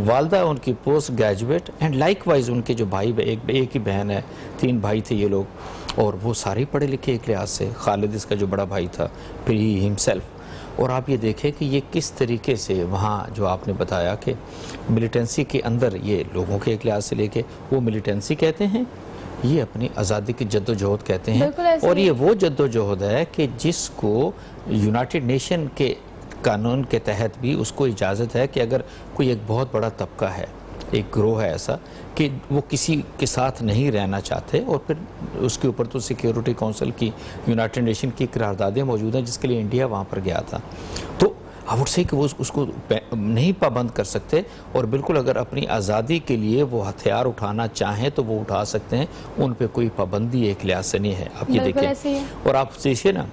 والدہ ان کی post graduate and likewise ان کے جو بھائی ایک ہی بہن ہے, 3 بھائی تھے یہ لوگ, اور وہ سارے پڑھے لکھے ایک لحاظ سے. خالد اس کا جو بڑا بھائی تھا, پھر ہی ہمسیلف. اور آپ یہ دیکھیں کہ یہ کس طریقے سے وہاں جو آپ نے بتایا کہ ملیٹنسی کے اندر یہ لوگوں کے ایک لحاظ سے لے کے, وہ ملیٹنسی کہتے ہیں, یہ اپنی آزادی کی جد و جہد کہتے ہیں. اور یہ وہ جد و جہد ہے کہ جس کو یونائٹڈ نیشن کے قانون کے تحت بھی اس کو اجازت ہے کہ اگر کوئی ایک بہت بڑا طبقہ ہے, ایک گروہ ہے ایسا کہ وہ کسی کے ساتھ نہیں رہنا چاہتے, اور پھر اس کے اوپر تو سیکیورٹی کونسل کی, یونائٹڈ نیشن کی قراردادیں موجود ہیں جس کے لیے انڈیا وہاں پر گیا تھا. تو آئی وڈ سے کہ وہ اس کو نہیں پابند کر سکتے, اور بالکل اگر اپنی آزادی کے لیے وہ ہتھیار اٹھانا چاہیں تو وہ اٹھا سکتے ہیں, ان پہ کوئی پابندی ایک لحاظ سے نہیں ہے. آپ یہ دیکھیں, اور آپ دیکھیے نا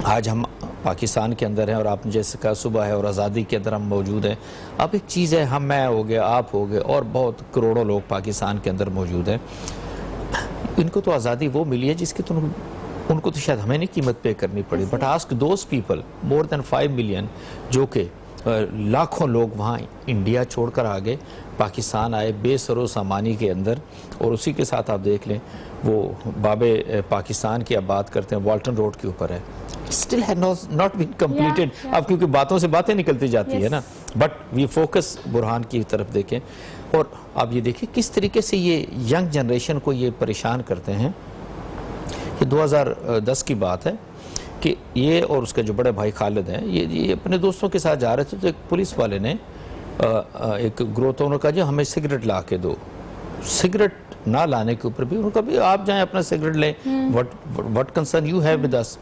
آج ہم پاکستان کے اندر ہیں, اور آپ نے جیسے کہا صبح ہے اور آزادی کے اندر ہم موجود ہیں. اب ایک چیز ہے, میں ہو گیا, آپ ہو گئے, اور بہت کروڑوں لوگ پاکستان کے اندر موجود ہیں. ان کو تو آزادی وہ ملی ہے جس کی تو ان کو تو شاید ہمیں نہیں قیمت پے کرنی پڑی. But ask those people, more than 5 million, جو کہ لاکھوں لوگ وہاں انڈیا چھوڑ کر آگے پاکستان آئے بے سر و سامانی کے اندر. اور اسی کے ساتھ آپ دیکھ لیں وہ باب پاکستان کی آپ بات کرتے ہیں, والٹن روڈ کے اوپر ہے, still has not been completed. اب کیونکہ باتوں سے باتیں نکلتی جاتی ہے نا, بٹ وی فوکس برہان کی طرف دیکھیں. اور آپ یہ دیکھیں کس طریقے سے یہ ینگ جنریشن کو یہ پریشان کرتے ہیں. یہ 2010 کی بات ہے کہ یہ اور اس کا جو بڑے بھائی خالد ہیں, یہ اپنے دوستوں کے ساتھ جا رہے تھے, تو ایک پولیس والے نے ایک گروہ تو انہوں نے کہا جی ہمیں سگریٹ لا کے دو. سگریٹ نہ لانے کے اوپر بھی انہوں نے کہا بھی آپ جائیں اپنا سگریٹ لیں, what concern you have with us.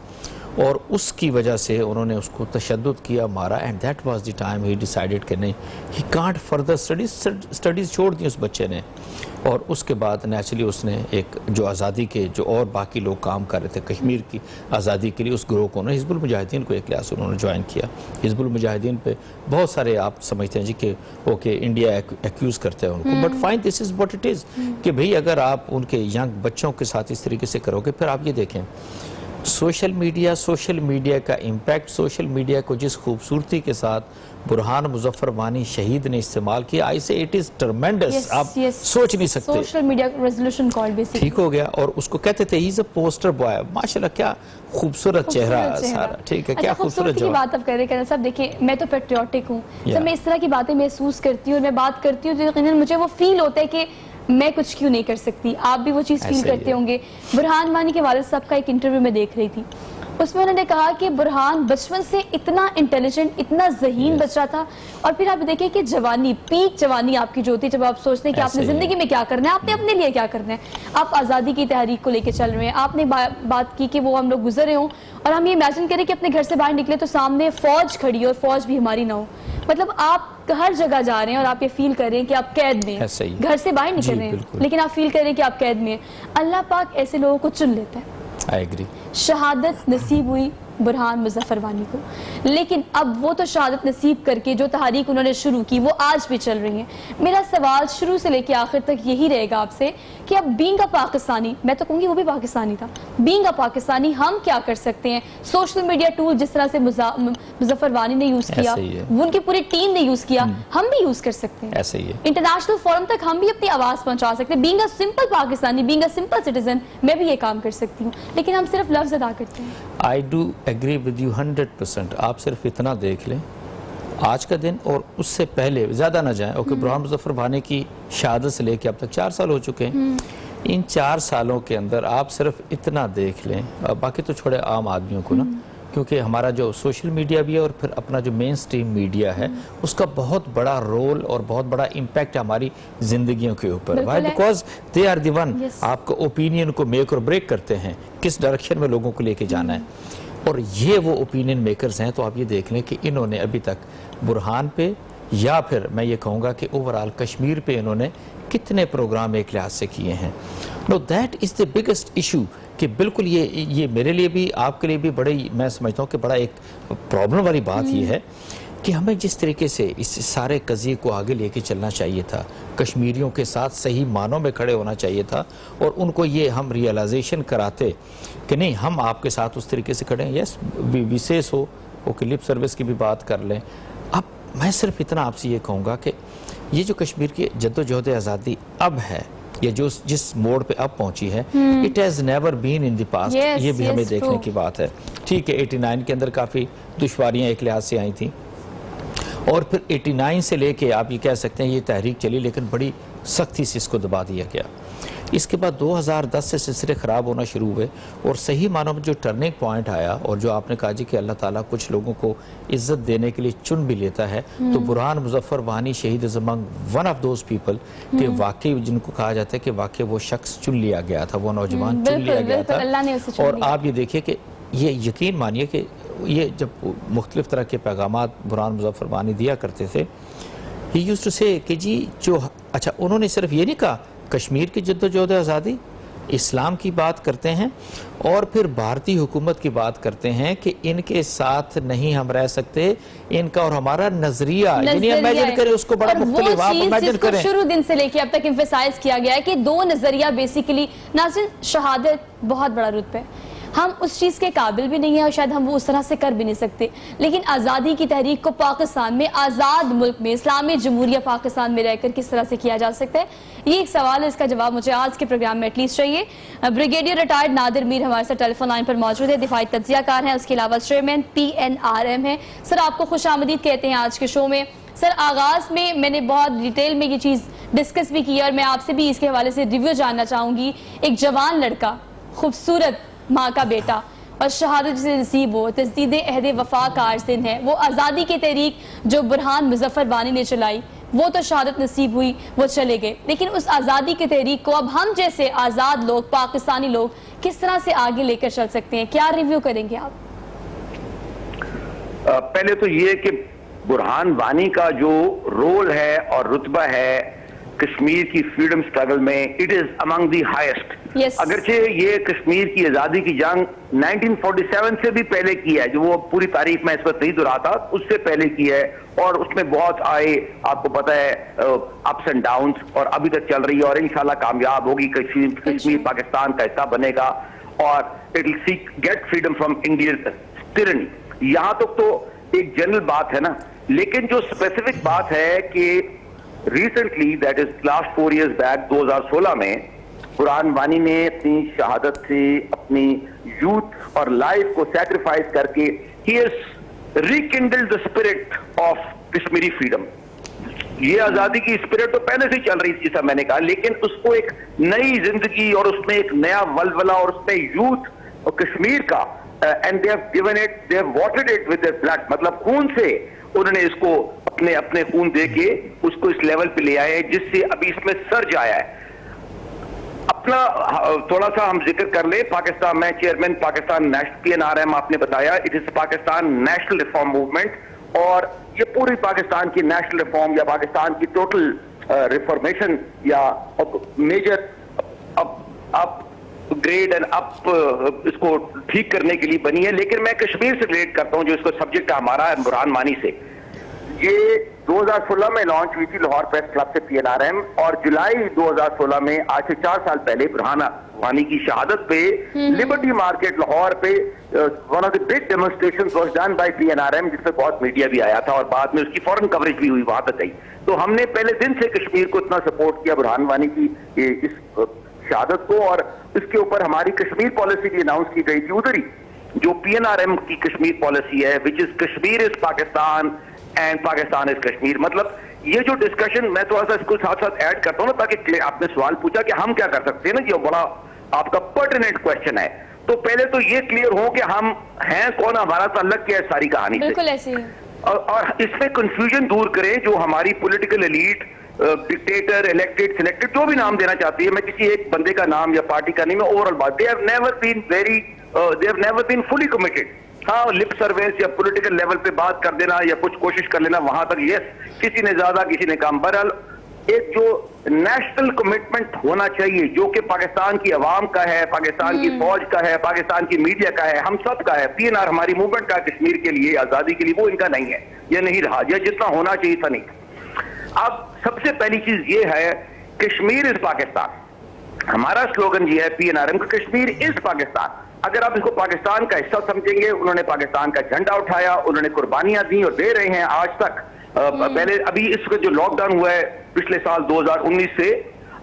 اور اس کی وجہ سے انہوں نے اس کو تشدد کیا, مارا, and that was the time he decided کہ نہیں, ہی کانٹ فردر اسٹڈیز چھوڑ دی اس بچے نے. اور اس کے بعد نیچرلی اس نے ایک جو آزادی کے جو اور باقی لوگ کام کر رہے تھے کشمیر کی آزادی کے لیے, اس گروہ کو حزب المجاہدین کو ایک لحاظ سے انہوں نے جوائن کیا. حزب المجاہدین پہ بہت سارے آپ سمجھتے ہیں جی کہ اوکے انڈیا ایکیوز کرتے ہیں ان کو, but fine this is what it is, کہ بھئی اگر آپ ان کے ینگ بچوں کے ساتھ اس طریقے سے کرو گے. پھر آپ یہ دیکھیں سوشل میڈیا کا امپیکٹ, سوشل میڈیا کو جس خوبصورتی کے ساتھ برہان مظفر وانی شہید نے استعمال کیا, آئی سے اٹ از ٹرمینڈس, آپ سوچ نہیں سکتے. سوشل میڈیا ریزولوشن کال بیسکلی ٹھیک ہو گیا, اور اس کو کہتے تھے ہی از اے پوسٹر بوائے. ماشاءاللہ کیا خوبصورت چہرہ سارا, ٹھیک ہے, کیا خوبصورت کی بات آپ کر رہے ہیں صاحب. دیکھیں میں تو پیٹریوٹک ہوں, جب میں اس طرح کی باتیں محسوس کرتی ہوں اور میں بات کرتی ہوں تو یقیناً مجھے وہ فیل ہوتا ہے کہ میں کچھ کیوں نہیں کر سکتی. آپ بھی وہ چیز فیل کرتے ہوں گے. برہان وانی کے والد صاحب کا ایک انٹرویو میں دیکھ رہی تھی, اس میں انہوں نے کہا کہ برہان بچپن سے اتنا انٹیلیجنٹ, اتنا ذہین بچہ تھا, اور پھر آپ دیکھیں کہ جوانی, پیک جوانی آپ کی جو ہوتی ہے جب آپ سوچتے ہیں کہ آپ نے زندگی میں کیا کرنا ہے, آپ نے اپنے لیے کیا کرنا ہے, آپ آزادی کی تحریک کو لے کے چل رہے ہیں. آپ نے بات کی کہ وہ ہم لوگ گزرے ہوں, اور ہم یہ امیجن کریں کہ اپنے گھر سے باہر نکلے تو سامنے فوج کھڑی ہے اور فوج بھی ہماری نہ ہو. مطلب آپ ہر جگہ جا رہے ہیں اور آپ یہ فیل کر رہے ہیں کہ آپ قید میں ہیں, گھر سے باہر نکل رہے ہیں لیکن آپ فیل کر رہے ہیں کہ آپ قید میں ہیں. اللہ پاک ایسے لوگوں کو چن لیتا ہے. I agree. شہادت نصیب ہوئی برہان مظفر وانی کو, لیکن اب وہ تو شہادت نصیب کر کے جو تحریک انہوں نے شروع کی وہ آج بھی چل رہی ہیں. میرا سوال شروع سے لے کے آخر تک یہی رہے گا آپ سے کہ اب بینگ اے پاکستانی, میں تو کہوں گی وہ بھی پاکستانی تھا, بینگ اے پاکستانی ہم کیا کر سکتے ہیں؟ سوشل میڈیا ٹول جس طرح سے مظفر وانی نے یوز کیا, ان کی پوری ٹیم نے یوز کیا, ہم بھی یوز کر سکتے ہیں. ایسے ہی ہے, انٹرنیشنل فورم تک ہم بھی اپنی آواز پہنچا سکتے ہیں. Being a simple Pakistani, being a simple citizen, میں بھی یہ کام کر سکتی ہوں, لیکن ہم صرف لفظ ادا کرتے ہیں. I do agree with you 100%. آپ صرف اتنا دیکھ لیں آج کا دن اور اس سے پہلے زیادہ نہ جائیں. اوکے, برہان مظفر وانی کی شہادت سے لے کے اب تک 4 سال ہو چکے ہیں. ان 4 سالوں کے اندر آپ صرف اتنا دیکھ لیں, باقی تو چھوڑے عام آدمیوں کو نا, کیونکہ ہمارا جو سوشل میڈیا بھی ہے اور پھر اپنا جو مین سٹریم میڈیا ہے اس کا بہت بڑا رول اور بہت بڑا امپیکٹ ہماری زندگیوں کے اوپر. Why? Because they are the one آپ کا اوپینین کو میک اور بریک کرتے ہیں, کس ڈائریکشن میں لوگوں کو لے کے جانا ہے. اور یہ وہ اوپینین میکرز ہیں. تو آپ یہ دیکھ لیں کہ انہوں نے ابھی تک برہان پہ یا پھر میں یہ کہوں گا کہ اوورال کشمیر پہ انہوں نے کتنے پروگرام ایک لحاظ سے کیے ہیں. No that is the biggest issue, کہ بالکل یہ میرے لیے بھی آپ کے لیے بھی بڑی, میں سمجھتا ہوں کہ بڑا ایک پرابلم والی بات یہ ہے کہ ہمیں جس طریقے سے اس سارے قضیے کو آگے لے کے چلنا چاہیے تھا, کشمیریوں کے ساتھ صحیح معنوں میں کھڑے ہونا چاہیے تھا, اور ان کو یہ ہم ریئلائزیشن کراتے کہ نہیں ہم آپ کے ساتھ اس طریقے سے کھڑے ہیں. یس ویسیس ہو, اوکے, لپ سروس کی بھی بات کر لیں. اب میں صرف اتنا آپ سے یہ کہوں گا کہ یہ جو کشمیر کی جدوجہد آزادی اب ہے، یہ جو جس موڑ پہ اب پہنچی ہے، it has never been in the past. یہ بھی ہمیں دیکھنے کی بات ہے. ٹھیک ہے 89 کے اندر کافی دشواریاں ایک لحاظ سے آئی تھیں، اور پھر 89 سے لے کے آپ یہ کہہ سکتے ہیں یہ تحریک چلی، لیکن بڑی سختی سے اس کو دبا دیا گیا. اس کے بعد 2010 سے سلسلے خراب ہونا شروع ہوئے، اور صحیح معنوں میں جو ٹرننگ پوائنٹ آیا، اور جو آپ نے کہا جی کہ اللہ تعالیٰ کچھ لوگوں کو عزت دینے کے لیے چن بھی لیتا ہے، تو برہان مظفر وانی شہید از امنگ ون آف دوز پیپل کہ واقعی جن کو کہا جاتا ہے کہ واقعی وہ شخص چن لیا گیا تھا، وہ نوجوان چن لیا گیا تھا. اور آپ یہ دیکھیے کہ یہ یقین مانیے کہ یہ جب مختلف طرح کے پیغامات برہان مظفر وانی دیا کرتے تھے، ہی یوزڈ ٹو سے کہ جی جو اچھا انہوں نے صرف یہ نہیں کہا کشمیر کی جدوجہد آزادی، اسلام کی بات کرتے ہیں، اور پھر بھارتی حکومت کی بات کرتے ہیں کہ ان کے ساتھ نہیں ہم رہ سکتے، ان کا اور ہمارا نظریہ یعنی امیجن کریں اس کو بڑا مختلف، آپ امیجن کریں. شروع دن سے لے کے اب تک ایمفیسائز کیا گیا ہے کہ دو نظریہ بیسیکلی. ناظرین شہادت بہت بڑا رتبہ ہے، ہم اس چیز کے قابل بھی نہیں ہیں اور شاید ہم وہ اس طرح سے کر بھی نہیں سکتے، لیکن آزادی کی تحریک کو پاکستان میں، آزاد ملک میں، اسلامی جمہوریہ پاکستان میں رہ کر کس طرح سے کیا جا سکتا ہے، یہ ایک سوال ہے، اس کا جواب مجھے آج کے پروگرام میں ایٹ لیسٹ چاہیے. بریگیڈیئر ریٹائرڈ نادر میر ہمارے ساتھ ٹیلی فون لائن پر موجود ہے، دفاعی تجزیہ کار ہیں، اس کے علاوہ چیئرمین PNRM ہیں. سر آپ کو خوش آمدید کہتے ہیں آج کے شو میں. سر آغاز میں نے بہت ڈیٹیل میں یہ چیز ڈسکس بھی کی، اور میں آپ سے بھی اس کے حوالے سے ریویو جاننا چاہوں گی. ایک جوان لڑکا، خوبصورت ماں کا بیٹا، اور شہادت جسے نصیب ہو، تجدید عہد وفا کا عرص دن ہے. وہ آزادی کی تحریک جو برہان مظفر وانی نے چلائی، وہ تو شہادت نصیب ہوئی، وہ چلے گئے، لیکن اس آزادی کی تحریک کو اب ہم جیسے آزاد لوگ، پاکستانی لوگ کس طرح سے آگے لے کر چل سکتے ہیں؟ کیا ریویو کریں گے آپ؟ پہلے تو یہ کہ برہان وانی کا جو رول ہے اور رتبہ ہے کشمیر کی فریڈم سٹرگل میں، it is Umang the highest. اگرچہ یہ کشمیر کی آزادی کی جنگ 1947 سے بھی پہلے کی ہے، جو وہ پوری تاریخ میں اس وقت نہیں دہراتا، اس سے پہلے کی ہے، اور اس میں بہت آئے، آپ کو پتہ ہے اپس اینڈ ڈاؤنز، اور ابھی تک چل رہی ہے، اور انشاءاللہ کامیاب ہوگی. کشمیر پاکستان کا حصہ بنے گا، اور it will seek get freedom from Indian tyranny. یہاں تک تو ایک جنرل بات ہے نا، لیکن جو اسپیسیفک بات ہے کہ recently that is last 4 years back 2016 میں برہان وانی نے اپنی شہادت سے اپنی یوتھ اور لائف کو سیکریفائز کر کے he has rekindled the spirit of Kashmiri freedom. یہ آزادی کی اسپرٹ تو پہلے سے چل رہی تھی جیسا میں نے کہا، لیکن اس کو ایک نئی زندگی اور اس میں ایک نیا ولولہ اور اس میں یوتھ اور کشمیر کا and they have given it, they have watered it with their blood، مطلب خون سے انہوں نے اس کو اپنے خون دے کے اس کو اس لیول پہ لے آئے جس سے ابھی اس میں سرج آیا ہے. اپنا تھوڑا سا ہم ذکر کر لیں. پاکستان میں چیئرمین پاکستان نیشنل PNRM آپ نے بتایا، it is Pakistan national reform movement, اور یہ پوری پاکستان کی نیشنل ریفارم یا پاکستان کی ٹوٹل ریفارمیشن یا میجر اپ گریڈ اینڈ اپ اس کو ٹھیک کرنے کے لیے بنی ہے. لیکن میں کشمیر سے ریلیٹ کرتا ہوں جو اس کو سبجیکٹ ہمارا ہے برہان وانی سے. یہ 2016 میں لانچ ہوئی تھی لاہور پریس کلب سے PNRM، اور جولائی 2016 میں آج سے 4 سال پہلے برہان وانی کی شہادت پہ لبرٹی مارکیٹ لاہور پہ one of the big demonstrations was done by PNRM، جس پہ بہت میڈیا بھی آیا تھا اور بعد میں اس کی فورن کوریج بھی ہوئی وہاں تک گئی. تو ہم نے پہلے دن سے کشمیر کو اتنا سپورٹ کیا برہان وانی کی اس شہادت کو، اور اس کے اوپر ہماری کشمیر پالیسی بھی اناؤنس کی گئی تھی ادھر ہی، جو PNRM کی کشمیر پالیسی ہے وچ از کشمیر از پاکستان اینڈ پاکستان از کشمیر. مطلب یہ جو ڈسکشن میں تھوڑا سا اس کو ساتھ ساتھ ایڈ کرتا ہوں نا، تاکہ آپ نے سوال پوچھا کہ ہم کیا کر سکتے ہیں نا، یہ بڑا آپ کا پرٹیننٹ کوشچن ہے. تو پہلے تو یہ کلیئر ہو کہ ہم ہیں کون، ہمارا تعلق کیا ہے ساری کہانی سے، بالکل ایسے ہی، اور اس میں کنفیوژن دور کریں جو ہماری political elite dictator elected selected جو بھی نام دینا چاہتی ہے. میں کسی ایک بندے کا نام یا پارٹی کا نہیں، میں اوور آل بات، they have never been fully committed. ہاں لپ سروس یا پولیٹیکل لیول پہ بات کر دینا یا کچھ کوشش کر لینا وہاں تک، یس کسی نے زیادہ کسی نے کم. بہرحال ایک جو نیشنل کمٹمنٹ ہونا چاہیے جو کہ پاکستان کی عوام کا ہے، پاکستان کی فوج کا ہے، پاکستان کی میڈیا کا ہے، ہم سب کا ہے. PNR ہماری موومنٹ کا کشمیر کے لیے آزادی کے لیے، وہ ان کا نہیں ہے، یہ نہیں رہا، یہ جتنا ہونا چاہیے تھا نہیں. اب سب سے پہلی چیز یہ ہے کشمیر از پاکستان. ہمارا سلوگن یہ ہے PNRM کا، کشمیر از پاکستان. اگر آپ اس کو پاکستان کا حصہ سمجھیں گے، انہوں نے پاکستان کا جھنڈا اٹھایا، انہوں نے قربانیاں دی اور دے رہے ہیں آج تک. پہلے ابھی اس وقت جو لاک ڈاؤن ہوا ہے پچھلے سال 2019 سے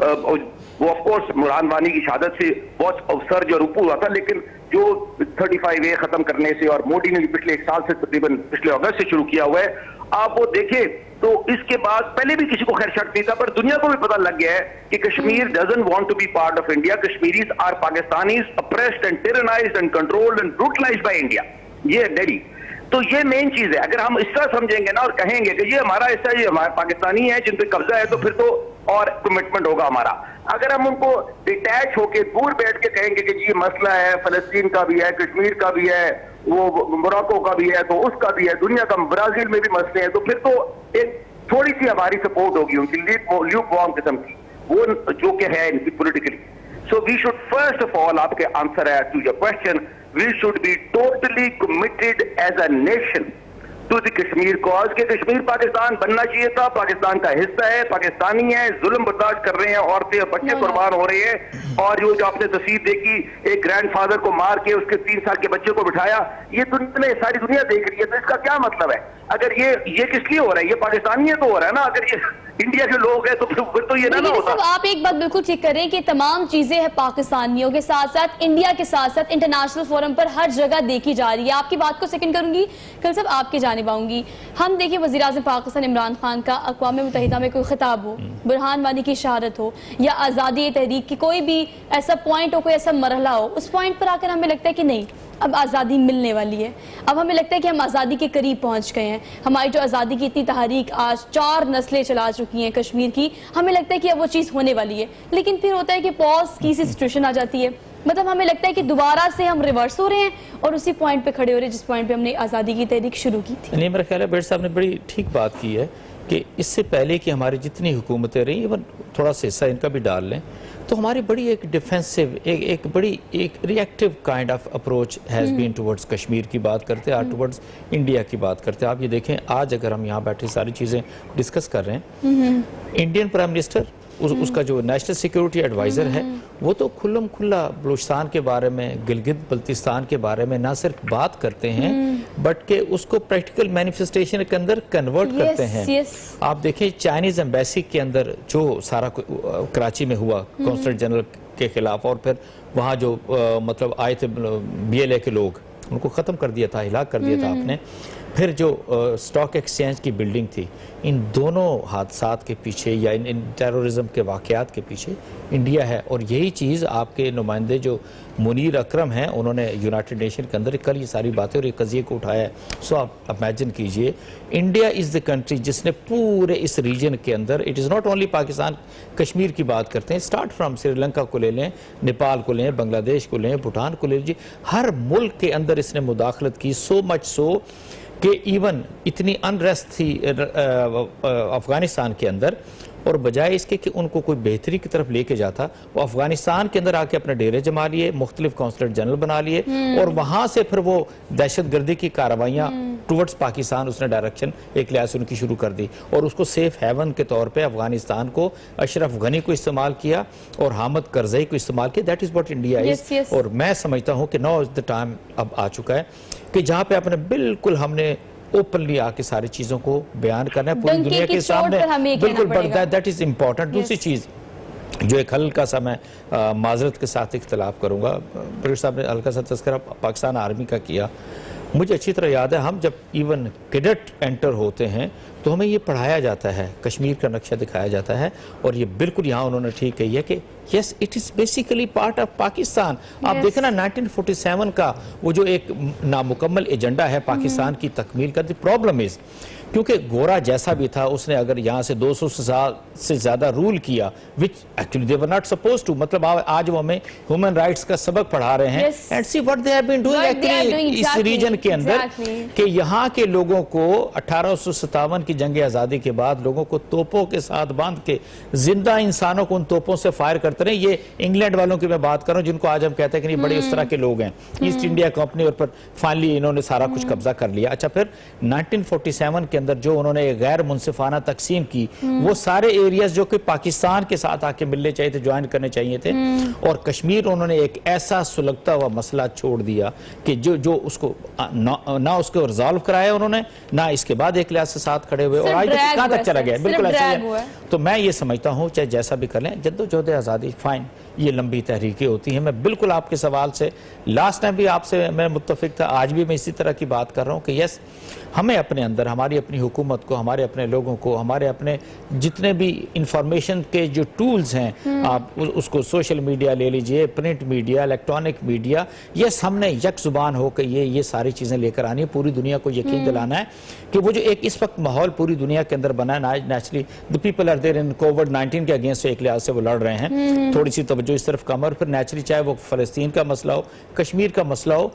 وہ آف کورس برہان وانی کی شہادت سے بہت سرج اور اوپر ہوا تھا, لیکن جو 35A ختم کرنے سے اور مودی نے پچھلے ایک سال سے تقریباً پچھلے اگست سے شروع کیا ہوا ہے, آپ وہ دیکھیں تو اس کے بعد پہلے بھی کسی کو خیر شک نہیں تھا, پر دنیا کو بھی پتہ لگ گیا ہے کہ Kashmir doesn't want to be part of India. Kashmiris are Pakistanis oppressed and tyrannized and controlled and brutalized by India. یہ ہے ڈیڈی. تو یہ مین چیز ہے. اگر ہم اس طرح سمجھیں گے نا اور کہیں گے کہ یہ ہمارا حصہ ہے, یہ ہمارے پاکستانی ہے جن پہ قبضہ ہے, تو پھر تو اور کمٹمنٹ ہوگا ہمارا. اگر ہم ان کو ڈیٹیچ ہو کے دور بیٹھ کے کہیں گے کہ یہ مسئلہ ہے, فلسطین کا بھی ہے, کشمیر کا بھی ہے, وہ موراکو کا بھی ہے, تو اس کا بھی ہے, دنیا کا, برازیل میں بھی مسئلے ہیں, تو پھر تو ایک تھوڑی سی ہماری سپورٹ ہوگی ان کی لیوک وارم قسم کی, وہ جو کہ ہے ان کی politically. So we should first of all, آپ کے آنسر ہے to your question, we should be totally committed as a nation to the Kashmir cause, کہ کشمیر پاکستان بننا چاہیے تھا, پاکستان کا حصہ ہے, پاکستانی ہے, ظلم برداشت کر رہے ہیں, عورتیں اور بچے قربان ہو رہے ہیں, اور جو آپ نے تصویر دیکھی ایک گرینڈ فادر کو مار کے اس کے 3 سال کے بچے کو بٹھایا, یہ دنیا میں ساری دنیا دیکھ رہی ہے. تو اس کا کیا مطلب ہے؟ اگر یہ کس لیے ہو رہا ہے؟ یہ پاکستانی ہے تو ہو رہا ہے نا. اگر یہ انڈیا کے لوگ ہیں تو پھر تو یہ نہ ہوتا. آپ ایک بات بالکل ٹھیک کریں کہ تمام چیزیں ہیں پاکستانیوں کے ساتھ ساتھ انڈیا کے ساتھ ساتھ انٹرنیشنل فورم پر ہر جگہ دیکھی جا رہی ہے. آپ کی بات کو سیکنڈ کروں گی, کل صاحب آپ کی جانب آؤں گی. ہم دیکھیں وزیر اعظم پاکستان عمران خان کا اقوام متحدہ میں کوئی خطاب ہو, برہان وانی کی شہادت ہو, یا آزادی تحریک کی کوئی بھی ایسا پوائنٹ ہو, کوئی ایسا مرحلہ ہو, اس پوائنٹ پر آ کر ہمیں لگتا ہے کہ نہیں اب آزادی ملنے والی ہے, اب ہمیں لگتا ہے کہ ہم آزادی کے قریب پہنچ گئے ہیں. ہماری جو آزادی کی اتنی تحریک آج 4 نسلیں چلا چکی ہیں کشمیر کی, ہمیں لگتا ہے کہ اب وہ چیز ہونے والی ہے. لیکن پھر ہوتا ہے کہ پاز کی سی سچویشن آ جاتی ہے, مطلب ہمیں لگتا ہے کہ دوبارہ سے ہم ریورس ہو رہے ہیں اور اسی پوائنٹ پہ کھڑے ہو رہے ہیں جس پوائنٹ پہ ہم نے آزادی کی تحریک شروع کی تھی. نہیں, میرا خیال ہے بیٹ صاحب نے بڑی ٹھیک بات کی ہے کہ اس سے پہلے کہ ہماری جتنی حکومتیں رہیں, ایون تھوڑا سا حصہ ان کا بھی ڈال لیں, تو ہماری بڑی ایک ڈیفینسو, ایک بڑی ایک reactive kind of approach has been towards Kashmir کی بات کرتے ہیں اور ٹورڈز انڈیا کی بات کرتے ہیں. آپ یہ دیکھیں آج اگر ہم یہاں بیٹھے ساری چیزیں ڈسکس کر رہے ہیں, انڈین پرائم منسٹر اس کا جو نیشنل سیکیورٹی ایڈوائزر ہے وہ تو کھلم کھلا بلوچستان کے بارے میں, گلگت بلتستان کے بارے میں نہ صرف بات کرتے ہیں بٹ کہ اس کو پریکٹیکل مینیفیسٹیشن کے اندر کنورٹ کرتے ہیں. آپ دیکھیں چائنیز ایمبیسی کے اندر جو سارا کراچی میں ہوا کونسلر جنرل کے خلاف, اور پھر وہاں جو مطلب آئے تھے BLA کے لوگ, ان کو ختم کر دیا تھا, ہلاک کر دیا تھا آپ نے. پھر جو سٹاک ایکسچینج کی بلڈنگ تھی, ان دونوں حادثات کے پیچھے یا ان ٹیرورزم کے واقعات کے پیچھے انڈیا ہے. اور یہی چیز آپ کے نمائندے جو منیر اکرم ہیں, انہوں نے یونائٹڈ نیشن کے اندر کل یہ ساری باتیں اور یہ قضیے کو اٹھایا ہے. سو آپ امیجن کیجئے, انڈیا از دی کنٹری جس نے پورے اس ریجن کے اندر, it is not only Pakistan, Kashmir کی بات کرتے ہیں, اسٹارٹ فرام سری لنکا کو لے لیں, نیپال کو لیں, بنگلہ دیش کو لیں, بھوٹان کو لے لیجیے, ہر ملک کے اندر اس نے مداخلت کی. سو مچ سو کہ ایون اتنی انریسٹ تھی افغانستان کے اندر, اور بجائے اس کے کہ ان کو کوئی بہتری کی طرف لے کے جاتا, وہ افغانستان کے اندر آ کے اپنے ڈیرے جما لیے, مختلف کونسلر جنرل بنا لیے, اور وہاں سے پھر وہ دہشت گردی کی کارروائیاں ٹورڈز پاکستان اس نے ڈائریکشن ایک لحاظ سے ان کی شروع کر دی, اور اس کو سیف ہیون کے طور پہ افغانستان کو اشرف غنی کو استعمال کیا اور حامد کرزئی کو استعمال کیا. That is what India is. اور میں سمجھتا ہوں کہ ناؤ از دا ٹائم اب آ چکا ہے کہ جہاں پہ اپنے بالکل ہم نے اوپنلی آ کے ساری چیزوں کو بیان کرنا ہے پوری دنیا کے سامنے, بالکل دیٹ از امپورٹنٹ. دوسری چیز جو ایک ہلکا سا میں معذرت کے ساتھ اختلاف کروں گا, پروفیسر صاحب نے ہلکا سا تذکرہ پاکستان آرمی کا کیا. مجھے اچھی طرح یاد ہے ہم جب ایون کیڈٹ انٹر ہوتے ہیں تو ہمیں یہ پڑھایا جاتا ہے, کشمیر کا نقشہ دکھایا جاتا ہے, اور یہ بالکل یہاں انہوں نے ٹھیک کہی ہے کہ yes it is basically part of Pakistan. آپ دیکھیں نا 1947 کا وہ جو ایک نامکمل ایجنڈا ہے پاکستان کی تکمیل کا, دی پرابلم از کیونکہ گورا جیسا بھی تھا اس نے اگر یہاں سے 200 سے زیادہ رول کیا, which actually they were not supposed to, مطلب آج وہ ہمیں ہیومن رائٹس کا سبق پڑھا رہے ہیں, and see what they have been doing actually اس ریجن کے اندر, کہ یہاں کے لوگوں کو 1857 کی جنگ آزادی کے بعد لوگوں کو توپوں کے ساتھ باندھ کے زندہ انسانوں کو ان توپوں سے فائر کرتے رہے. یہ انگلینڈ والوں کی میں بات کر رہا ہوں جن کو آج ہم کہتے ہیں کہ نہیں بڑے اس طرح کے لوگ ہیں, ایسٹ انڈیا کمپنی, اور پھر فائنلی انہوں نے سارا کچھ قبضہ کر لیا. اچھا پھر 1947 کے اندر جو انہوں نے غیر منصفانہ تقسیم کی وہ سارے ایریاز جو کہ پاکستان کے ساتھ آ کے ملنے چاہیے تھے, جوائن کرنے چاہیے تھے, اور کشمیر انہوں نے ایک ایسا سلگتا ہوا مسئلہ چھوڑ دیا کہ جو اس کو نہ اس کو ریزالو کرایا انہوں نے, نہ اس کے بعد ایک لحاظ سے ساتھ کھڑے ہوئے, اور آج کہاں تک چلا گیا. بالکل ایسا ہے. تو میں یہ سمجھتا ہوں چاہے جیسا بھی کر لیں, جدوجہد آزادی فائن, یہ لمبی تحریکیں ہوتی ہیں. میں بالکل آپ کے سوال سے لاسٹ ٹائم بھی آپ سے میں متفق تھا, آج بھی میں اسی طرح کی بات کر رہا ہوں کہ یس, ہمیں اپنے اندر ہماری اپنی حکومت کو, ہمارے اپنے لوگوں کو, ہمارے اپنے جتنے بھی انفارمیشن کے جو ٹولز ہیں, آپ اس کو سوشل میڈیا لے لیجئے, پرنٹ میڈیا, الیکٹرانک میڈیا, یس ہم نے یک زبان ہو کے یہ ساری چیزیں لے کر آنی ہے, پوری دنیا کو یقین دلانا ہے کہ وہ جو ایک اس وقت ماحول پوری دنیا کے اندر بنا ہے, naturally the people are there in COVID-19 کے اگینسٹ ایک لحاظ سے وہ لڑ رہے ہیں, تھوڑی سی توجہ اس طرف کم, اور پھر نیچرلی چاہے وہ فلسطین کا مسئلہ ہو, کشمیر کا مسئلہ ہو,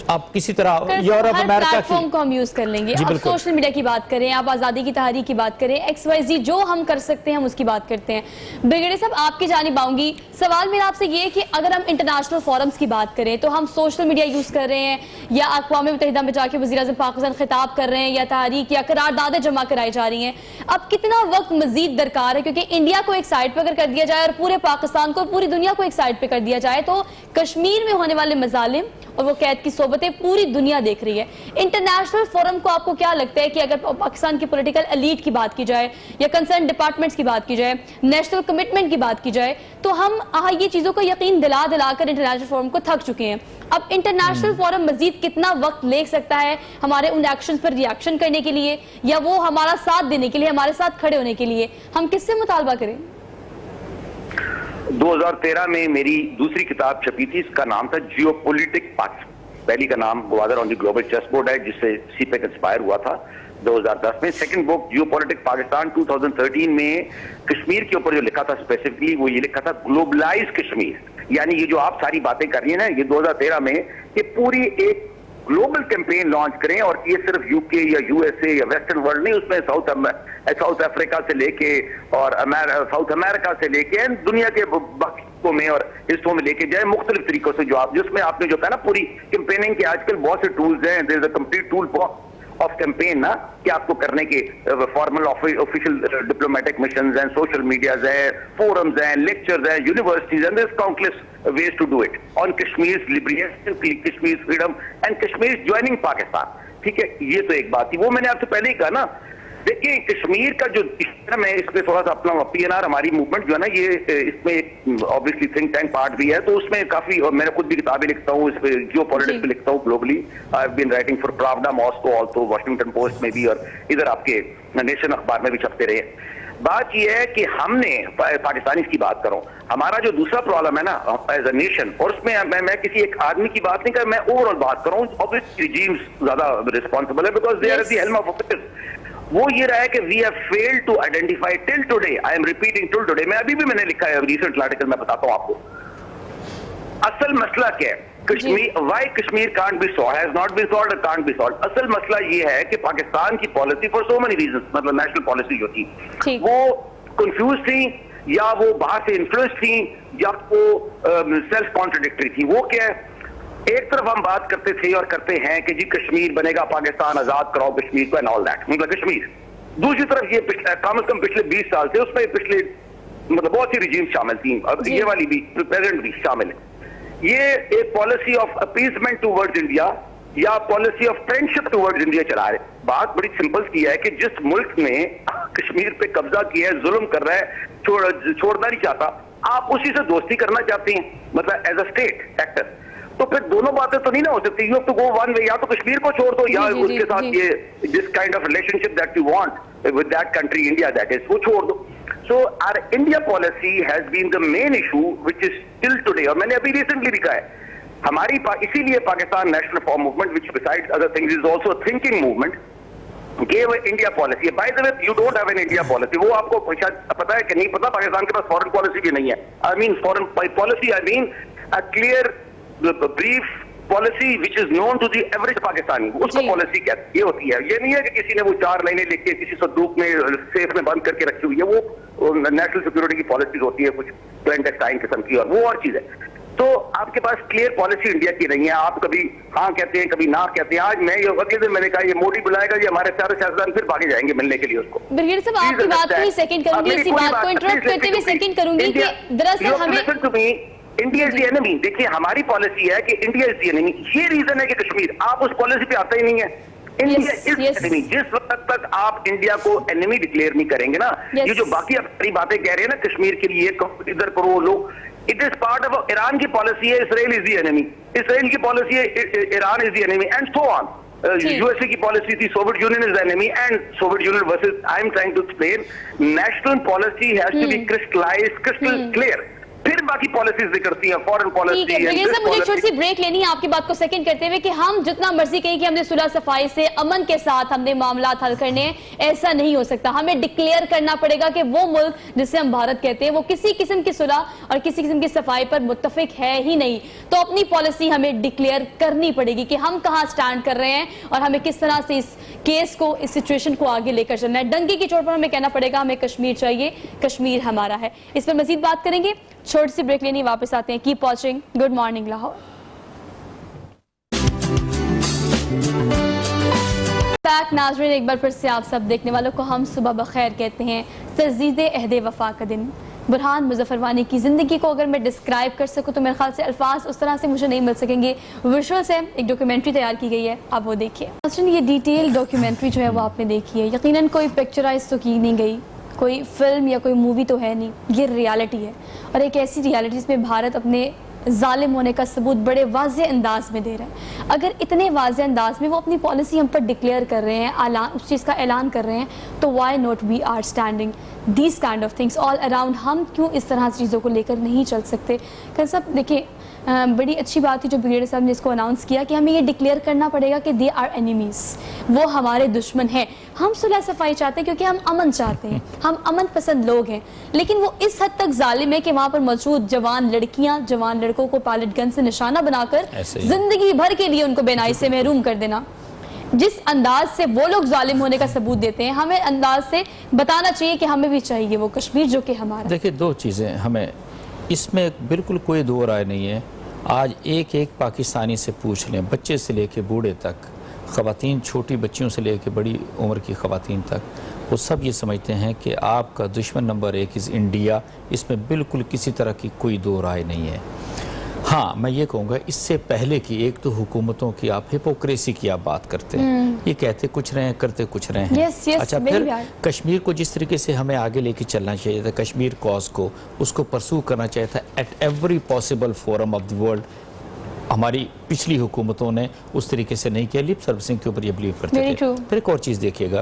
آپ کسی طرح یورپ امریکہ کی پلیٹ فارم کو ہم یوز کر لیں گے. آپ سوشل میڈیا کی بات کریں, آپ آزادی کی تحریک کی بات کریں, XYZ جو ہم کر سکتے ہیں ہم اس کی بات کرتے ہیں. بریگیڈیئر صاحب آپ کی جانب آؤں گی. سوال میرا آپ سے یہ ہے کہ اگر ہم انٹرنیشنل فورمز کی بات کریں تو ہم سوشل میڈیا یوز کر رہے ہیں, یا اقوام متحدہ میں جا کے وزیر اعظم پاکستان خطاب کر رہے ہیں, یا تحریک یا قراردادیں جمع کرائی جا رہی ہیں, اب کتنا وقت مزید درکار ہے؟ کیونکہ انڈیا کو ایک سائڈ پہ اگر کر دیا جائے اور پورے پاکستان کو, پوری دنیا کو ایک سائڈ پہ کر دیا جائے, تو کشمیر میں ہونے والے مظالم اور وہ قید کی صحبتیں پوری دنیا دیکھ رہی ہے. انٹرنیشنل فورم کو آپ کو کیا لگتا ہے کہ اگر پاکستان کی پولیٹیکل ایلیٹ کی بات کی جائے, یا کنسرن ڈپارٹمنٹس کی بات کی جائے, نیشنل کمٹمنٹ کی بات کی جائے, تو ہم یہ چیزوں کو یقین دلا کر انٹرنیشنل فورم کو تھک چکے ہیں. اب انٹرنیشنل فورم مزید کتنا وقت لے سکتا ہے ہمارے ان ایکشنز پر ریاکشن کرنے کے لیے, یا وہ ہمارا ساتھ دینے کے لیے, ہمارے ساتھ کھڑے ہونے کے لیے؟ ہم کس سے مطالبہ کریں؟ 2013 میں میری دوسری کتاب چھپی تھی, اس کا نام تھا جیو پولیٹک پاکستان. پہلی کا نام گوادر آن دی گلوبل چیس بورڈ ہے, جس سے سی پیک انسپائر ہوا تھا 2010 میں. Second book Jio politic Pakistan 2013 میں کشمیر کے اوپر جو لکھا تھا اسپیسیفکلی, وہ یہ لکھا تھا گلوبلائز کشمیر. یعنی یہ جو آپ ساری باتیں کر رہی ہیں نا, یہ 2013 میں کہ پوری ایک گلوبل کیمپین لانچ کریں, اور یہ صرف یو کے یا یو ایس اے یا ویسٹرن ورلڈ نہیں, اس میں ساؤتھ افریقہ سے لے کے اور ساؤتھ امریکہ سے لے کے دنیا کے باقی میں اور حصوں میں لے کے جائے, مختلف طریقوں سے جو آپ, جس میں آپ نے جو کہا نا پوری کیمپیننگ کے آج کل بہت سے ٹولز ہیں, there is a complete tool of campaign نا, کہ آپ کو کرنے کے فارمل آفیشیل ڈپلومیٹک مشنز ہیں, سوشل میڈیاز ہیں, فورمز ہیں, لیکچرز ہیں, یونیورسٹیز ہیں, there's countless ways to do it on Kashmir's liberation, Kashmir's freedom and Kashmir's joining Pakistan. ٹھیک ہے, یہ تو ایک بات تھی, وہ میں نے آپ سے پہلے ہی کہا نا. دیکھیں کشمیر کا جو میں اس پہ تھوڑا سا اپنا PNR ہماری موومنٹ جو ہے نا, یہ اس میں obviously think tank پارٹ بھی ہے, تو اس میں کافی, اور میں نے خود بھی کتابیں لکھتا ہوں اس پہ, جیو پولیٹکس پہ لکھتا ہوں globally. I have been writing for Pravda Moscow also, Washington Post میں بھی, اور ادھر آپ کے نیشن اخبار میں بھی چھپتے رہے. بات یہ ہے کہ ہم نے پاکستانی کی بات کروں, ہمارا جو دوسرا پرابلم ہے نا ایز اے نیشن, اور اس میں میں کسی ایک آدمی کی بات نہیں کر, میں اوور آل بات کروں, obviously regimes زیادہ ریسپانسبل ہے because they are at the helm of affairs. وہ یہ رہا ہے کہ we have failed to identify till today, I am repeating till today, میں ابھی بھی میں نے لکھا ہے ریسنٹ آرٹیکل, میں بتاتا ہوں آپ کو اصل مسئلہ کیا ہے. why Kashmir can't be solved, has not been solved or can't be solved. اصل مسئلہ یہ ہے کہ پاکستان کی policy for so many reasons, مطلب نیشنل پالیسی جو تھی وہ کنفیوز تھی, یا وہ باہر سے انفلوئنس تھی, یا وہ سیلف کانٹرڈکٹری تھی. وہ کیا ہے, ایک طرف ہم بات کرتے تھے اور کرتے ہیں کہ جی کشمیر بنے گا, پاکستان آزاد کراؤ کشمیر کو اینڈ آل دیٹ, مطلب کشمیر. دوسری طرف یہ کم از کم پچھلے 20 سال سے اس میں پچھلے مطلب بہت سی ریجیم شامل تھیں, اب یہ والی بھی پریزنٹ بھی شامل ہے. یہ ایک policy of appeasement towards India یا policy of friendship towards India چلا رہے. بات بڑی سمپل کی ہے کہ جس ملک نے کشمیر پہ قبضہ کیا ہے, ظلم کر رہا ہے, چھوڑنا نہیں چاہتا, آپ اسی سے دوستی کرنا چاہتے ہیں, مطلب ایز اے اسٹیٹ ایکٹر. تو پھر دونوں باتیں تو نہیں نہ ہو سکتی. You have to go one way, یا تو کشمیر کو چھوڑ دو, یا اس کے ساتھ یہ جس kind of relationship that you want with that country India that is, وہ چھوڑ دو. So our India policy has been the main issue which is till today, اور میں نے ابھی ریسنٹلی لکھا ہے ہماری اسی لیے Pakistan national reform movement which beside other things is also a thinking movement gave India policy. By the way you don't have an India policy, وہ آپ کو شاید پتا ہے کہ نہیں پتا, پاکستان کے پاس فورن پالیسی بھی نہیں ہے. I mean foreign policy, I mean a clear brief policy which is known to the average Pakistani, اس کو پالیسی کہتے یہ ہوتی ہے. یہ نہیں ہے کہ کسی نے وہ 4 لائنیں لکھ کے کسی صندوق میں سیف میں بند کر کے رکھی ہوئی ہے, وہ نیشنل سیکورٹی کی پالیسیز ہوتی ہے کچھ کلینڈسٹائن قسم کی, اور وہ اور چیز ہے. تو آپ کے پاس کلیئر پالیسی انڈیا کی نہیں ہے. آپ کبھی ہاں کہتے ہیں کبھی نہ کہتے ہیں. آج میں یہ اگلے دن میں نے کہا یہ مودی بلائے گا, یہ ہمارے سارے سیاستدان پھر بھاگے جائیں گے ملنے کے لیے اس کو. بریگیڈیئر صاحب آپ کی بات کو ہی سیکنڈ کروں گی, اسی بات کو انٹرپٹ کرتے ہوئے سیکنڈ کروں گی کہ دراصل ہمیں انڈیا از دی اینمی. دیکھیے ہماری پالیسی ہے کہ انڈیا از دی اینمی. یہ ریزن ہے کہ کشمیر, آپ اس پالیسی پہ آتا ہی نہیں ہے. India is enemy. جس وقت تک آپ انڈیا کو اینمی ڈکلیئر نہیں کریں گے نا, یہ جو باقی اپنی باتیں کہہ رہے ہیں نا کشمیر کے لیے ادھر کرو لوگ, it is part of Iran کی پالیسی ہے اسرائیل از دی اینمی, اسرائیل کی پالیسی ہے Iran is the enemy and so on. U S A کی پالیسی تھی Soviet Union is enemy and Soviet Union versus. I am trying to explain national policy has to be crystallised crystal clear, پھر باقی policies کرتی ہیں foreign policy. مجھے چھوٹی سی break لینی ہے آپ کی بات کو سیکنڈ کرتے ہوئے کہ ہم جتنا مرضی کہیں کہ ہم نے صلح صفائی سے امن کے ساتھ ہم نے معاملات حل کرنے ہیں, ایسا نہیں ہو سکتا. ہمیں ڈکلیئر کرنا پڑے گا کہ وہ ملک جسے ہم بھارت کہتے ہیں وہ کسی قسم کی صلح اور کسی قسم کی صفائی پر متفق ہے ہی نہیں. تو اپنی پالیسی ہمیں ڈکلیئر کرنی پڑے گی کہ ہم کہاں سٹینڈ کر رہے ہیں اور ہمیں کس طرح سے اس کیس کو, اس سچویشن کو آگے لے کر چلنا ہے. ڈنکی کی چوٹ پر ہمیں کہنا پڑے گا ہمیں کشمیر چاہیے, کشمیر ہمارا ہے. اس پر مزید بات کریں گے, چھوٹی سی بریک لینی, واپس آتے ہیں. Keep watching good morning Lahore. ناظرین ایک بار پھر سے آپ سب دیکھنے والوں کو ہم صبح بخیر کہتے ہیں. تجدید عہد وفا کا دن. برہان مظفر وانی کی زندگی کو اگر میں ڈسکرائب کر سکوں تو میرے خیال سے الفاظ اس طرح سے مجھے نہیں مل سکیں گے. ویژول سے ایک ڈاکیومنٹری تیار کی گئی ہے, آپ وہ دیکھیے. یہ ڈیٹیل ڈاکیومنٹری جو ہے وہ آپ نے دیکھی ہے. یقیناً کوئی پکچرائز تو کی نہیں گئی, کوئی فلم یا کوئی مووی تو ہے نہیں, یہ ریالٹی ہے. اور ایک ایسی ریالٹی جس میں بھارت اپنے ظالم ہونے کا ثبوت بڑے واضح انداز میں دے رہا ہے. اگر اتنے واضح انداز میں وہ اپنی پالیسی ہم پر ڈکلیئر کر رہے ہیں, اس چیز کا اعلان کر رہے ہیں, تو why not we are standing these kind of things all around. ہم کیوں اس طرح سے چیزوں کو لے کر نہیں چل سکتے؟ کہ سب دیکھیں بڑی اچھی بات تھی جو بریگیڈیئر صاحب نے اس کو اناؤنس کیا کہ ہمیں یہ ڈکلیئر کرنا پڑے گا کہ دے آر اینیمیز, وہ ہمارے دشمن ہیں. ہم صلح صفائی چاہتے ہیں کیونکہ ہم امن چاہتے ہیں, ہم امن پسند لوگ ہیں. لیکن وہ اس حد تک ظالم ہے کہ وہاں پر موجود جوان لڑکیاں, جوان لڑکوں کو پائلٹ گن سے نشانہ بنا کر زندگی بھر کے لیے ان کو بینائی سے محروم کر دینا. جس انداز سے وہ لوگ ظالم ہونے کا ثبوت دیتے ہیں, ہمیں انداز سے بتانا چاہیے کہ ہمیں بھی چاہیے وہ کشمیر جو کہ ہمارا. دیکھیں دو چیزیں ہمیں اس میں بالکل کوئی دو رائے نہیں ہے. آج ایک پاکستانی سے پوچھ لیں, بچے سے لے کے بوڑھے تک, خواتین چھوٹی بچیوں سے لے کے بڑی عمر کی خواتین تک, وہ سب یہ سمجھتے ہیں کہ آپ کا دشمن نمبر 1 از انڈیا. اس میں بالکل کسی طرح کی کوئی دو رائے نہیں ہے. ہاں میں یہ کہوں گا اس سے پہلے کی ایک تو حکومتوں کی آپ ہپوکریسی کی آپ بات کرتے ہیں, یہ کہتے کچھ رہے ہیں کرتے کچھ رہے ہیں. اچھا پھر کشمیر کو جس طریقے سے ہمیں آگے لے کے چلنا چاہیے تھا, کشمیر کاز کو اس کو پرسو کرنا چاہیے تھا at every possible forum of the world. ہماری پچھلی حکومتوں نے اس طریقے سے نہیں کیا, لپ سروسنگ کے اوپر یہ بلیو کرتے تھے. پھر ایک اور چیز دیکھیے گا,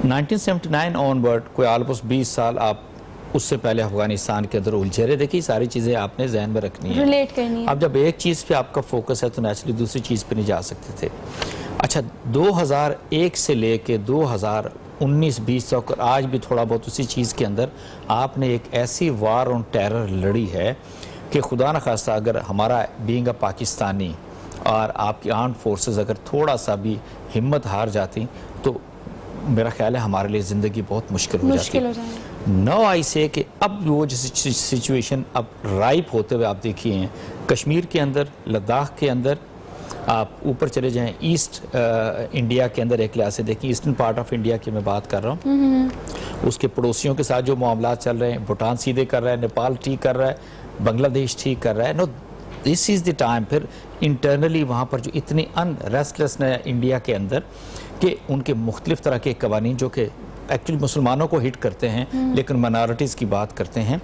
1979 آن ورڈ کوئی آلموسٹ 20 سال آپ اس سے پہلے افغانستان کے اندر الجھے رہے. دیکھیے ساری چیزیں آپ نے ذہن میں رکھنی ہے, ریلیٹ کرنی ہے. اب جب ایک چیز پہ آپ کا فوکس ہے تو نیچرلی دوسری چیز پہ نہیں جا سکتے تھے. اچھا 2001 سے لے کے 2019-20 تک آج بھی تھوڑا بہت اسی چیز کے اندر آپ نے ایک ایسی وار آن ٹیرر لڑی ہے کہ خدا نخواستہ اگر ہمارا بینگ اے پاکستانی اور آپ کی آرمڈ فورسز اگر تھوڑا سا بھی ہمت ہار جاتی تو میرا خیال ہے ہمارے لیے زندگی بہت مشکل ہو جاتی. نو آئی سے کہ اب وہ جیسے سچویشن اب رائپ ہوتے ہوئے آپ دیکھیے ہیں کشمیر کے اندر, لداخ کے اندر, آپ اوپر چلے جائیں ایسٹ انڈیا کے اندر ایک لحاظ سے دیکھیں, ایسٹرن پارٹ آف انڈیا کی میں بات کر رہا ہوں, اس کے پڑوسیوں کے ساتھ جو معاملات چل رہے ہیں, بھوٹان سیدھے کر رہا ہے, نیپال ٹھیک کر رہا ہے, بنگلہ دیش ٹھیک کر رہا ہے. نو دس از دی ٹائم. پھر انٹرنلی وہاں پر جو اتنی ان ریسٹلیس ہے انڈیا کے اندر کہ ان کے مختلف طرح کے قوانین جو کہ ایکچولی مسلمانوں کو ہٹ کرتے ہیں لیکن منارٹیز کی بات کرتے ہیں.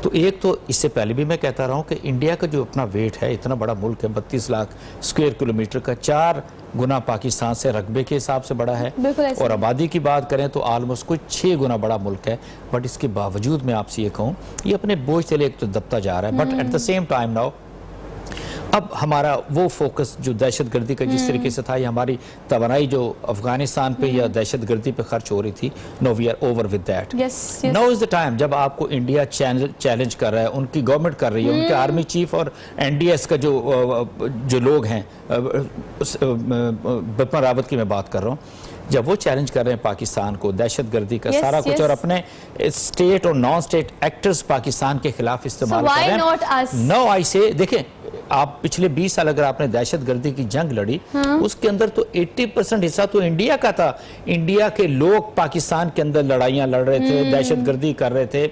تو ایک تو اس سے پہلے بھی میں کہتا رہا ہوں کہ انڈیا کا جو اپنا ویٹ ہے, اتنا بڑا ملک ہے, 32 لاکھ اسکوائر کلومیٹر کا, 4 گنا پاکستان سے رقبے کے حساب سے بڑا ہے, اور آبادی کی بات کریں تو آلموسٹ کچھ 6 گنا بڑا ملک ہے. بٹ اس کے باوجود میں آپ سے یہ کہوں یہ اپنے بوجھ سے لے کے دبتا جا رہا ہے. But at the same time now اب ہمارا وہ فوکس جو دہشت گردی کا جس طریقے سے تھا, یہ ہماری توانائی جو افغانستان پہ یا دہشت گردی پہ خرچ ہو رہی تھی, now we are over with that. Now is the time جب آپ کو انڈیا چیلنج کر رہا ہے, ان کی گورنمنٹ کر رہی ہے, ان کے آرمی چیف اور این ڈی ایس کا جو لوگ ہیں, بپن راوت کی میں بات کر رہا ہوں, جب وہ چیلنج کر رہے ہیں پاکستان کو دہشت گردی کا سارا کچھ اور اپنے اسٹیٹ اور نان اسٹیٹ ایکٹرز پاکستان کے خلاف استعمال کر رہے ہیں. نو آئی سے دیکھیں آپ پچھلے 20 سال اگر آپ نے دہشت گردی کی جنگ لڑی اس کے اندر تو 80% حصہ تو انڈیا کا تھا. انڈیا کے لوگ پاکستان کے اندر لڑائیاں لڑ رہے تھے, دہشت گردی کر رہے تھے,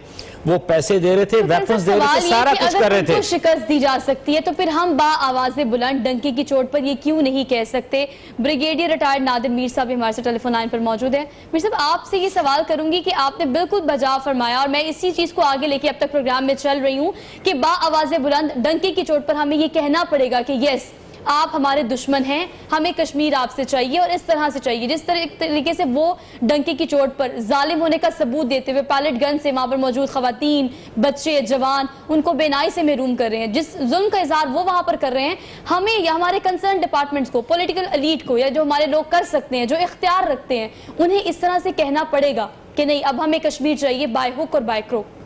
وہ پیسے دے رہے تھے, ویپنز دے رہے تھے, سارا کچھ کر رہے تھے. اگر شکست دی جا سکتی ہے تو پھر ہم با آواز بلند ڈنکی کی چوٹ پر یہ کیوں نہیں کہہ سکتے؟ بریگیڈیئر ریٹائرڈ نادر میر صاحب ہمارے سے ٹیلی فون لائن پر موجود ہیں. میر صاحب آپ سے یہ سوال کروں گی کہ آپ نے بالکل بجا فرمایا اور میں اسی چیز کو آگے لے کے اب تک پروگرام میں چل رہی ہوں کہ با آواز بلند ڈنکی کی چوٹ پر ہمیں یہ کہنا پڑے گا کہ یس آپ ہمارے دشمن ہیں, ہمیں کشمیر آپ سے چاہیے اور اس طرح سے چاہیے جس طریقے سے وہ ڈنکی کی چوٹ پر ظالم ہونے کا ثبوت دیتے ہوئے پیلٹ گن سے وہاں پر موجود خواتین, بچے, جوان ان کو بینائی سے محروم کر رہے ہیں, جس ظلم کا اظہار وہ وہاں پر کر رہے ہیں. ہمیں یا ہمارے کنسرن ڈپارٹمنٹس کو, پولیٹیکل ایلیٹ کو, یا جو ہمارے لوگ کر سکتے ہیں, جو اختیار رکھتے ہیں, انہیں اس طرح سے کہنا پڑے گا کہ نہیں اب ہمیں کشمیر چاہیے بائی ہک اور بائی کروک.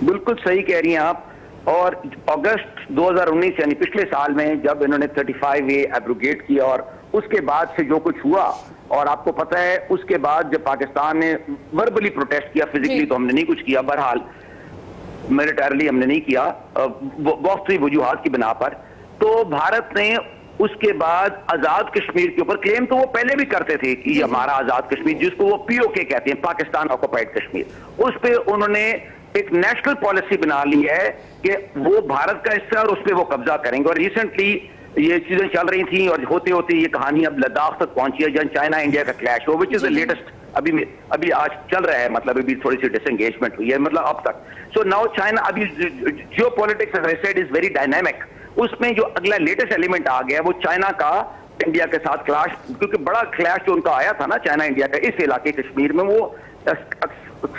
بالکل صحیح کہہ رہی ہیں آپ. اور اگست 2019 یعنی پچھلے سال میں جب انہوں نے 35A ایبروگیٹ کیا اور اس کے بعد سے جو کچھ ہوا, اور آپ کو پتہ ہے اس کے بعد جب پاکستان نے وربلی پروٹیسٹ کیا, فزیکلی تو ہم نے نہیں کچھ کیا, بہرحال ملیٹریلی ہم نے نہیں کیا بہت سی وجوہات کی بنا پر, تو بھارت نے اس کے بعد آزاد کشمیر کے اوپر کلیم تو وہ پہلے بھی کرتے تھے کہ یہ ہمارا آزاد کشمیر, جس کو وہ POK کہتے ہیں, پاکستان آکوپائڈ کشمیر, اس پہ انہوں نے ایک نیشنل پالیسی بنا لی ہے کہ وہ بھارت کا حصہ اور اس پہ وہ قبضہ کریں گے. اور ریسنٹلی یہ چیزیں چل رہی تھیں اور ہوتے ہوتے یہ کہانی اب لداخ تک پہنچی ہے جہاں چائنا انڈیا کا clash who, which is the latest ابھی آج چل رہا ہے, مطلب ابھی تھوڑی سی ڈس انگیجمنٹ ہوئی ہے مطلب اب تک. سو ناؤ چائنا ابھی geopolitics as I said is very dynamic. اس میں جو اگلا لیٹسٹ ایلیمنٹ آ گیا وہ چائنا کا انڈیا کے ساتھ کلاش, کیونکہ بڑا کلیش جو ان کا آیا تھا نا چائنا انڈیا کا اس علاقے کشمیر میں, وہ